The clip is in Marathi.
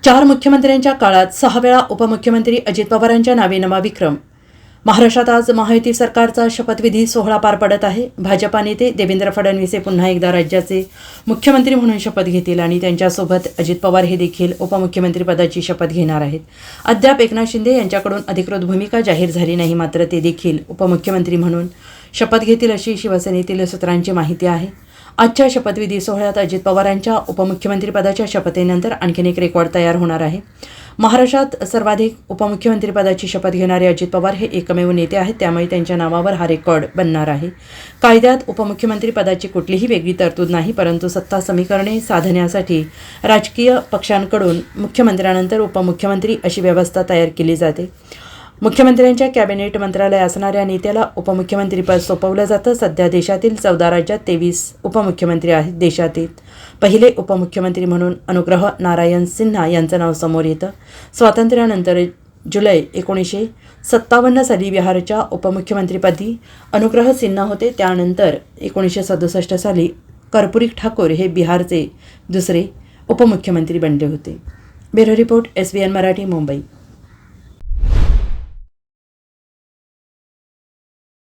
4 मुख्यमंत्र्यांच्या काळात 6 वेळा उपमुख्यमंत्री अजित पवारांच्या नावे नवा विक्रम. महाराष्ट्रात आज महायुती सरकारचा शपथविधी सोहळा पार पडत आहे. भाजपा नेते देवेंद्र फडणवीस हे पुन्हा एकदा राज्याचे मुख्यमंत्री म्हणून शपथ घेतील आणि त्यांच्यासोबत अजित पवार हे देखील उपमुख्यमंत्रीपदाची शपथ घेणार आहेत. अद्याप एकनाथ शिंदे यांच्याकडून अधिकृत भूमिका जाहीर झाली नाही, मात्र ते देखील उपमुख्यमंत्री म्हणून शपथ घेतील अशी शिवसेनेतील सूत्रांची माहिती आहे. आजच्या शपथविधी सोहळ्यात अजित पवारांच्या उपमुख्यमंत्रीपदाच्या शपथेनंतर आणखीन एक रेकॉर्ड तयार होणार आहे. महाराष्ट्रात सर्वाधिक उपमुख्यमंत्रीपदाची शपथ घेणारे अजित पवार हे एकमेव नेते आहेत, त्यामुळे त्यांच्या नावावर हा रेकॉर्ड बनणार आहे. कायद्यात उपमुख्यमंत्रीपदाची कुठलीही वेगळी तरतूद नाही, परंतु सत्ता समीकरणे साधण्यासाठी राजकीय पक्षांकडून मुख्यमंत्र्यानंतर उपमुख्यमंत्री अशी व्यवस्था तयार केली जाते. मुख्यमंत्र्यांच्या कॅबिनेट मंत्रालय असणाऱ्या नेत्याला उपमुख्यमंत्रीपद सोपवलं जातं. सध्या देशातील 14 राज्यात 23 उपमुख्यमंत्री आहेत. देशातील पहिले उपमुख्यमंत्री म्हणून अनुग्रह नारायण सिन्हा यांचं नाव समोर येतं. स्वातंत्र्यानंतर जुलै 1957 साली बिहारच्या उपमुख्यमंत्रीपदी अनुग्रह सिन्हा होते. त्यानंतर 1967 साली कर्पूरी ठाकूर हे बिहारचे दुसरे उपमुख्यमंत्री बनले होते. Bureau report, SBN Marathi, Mumbai.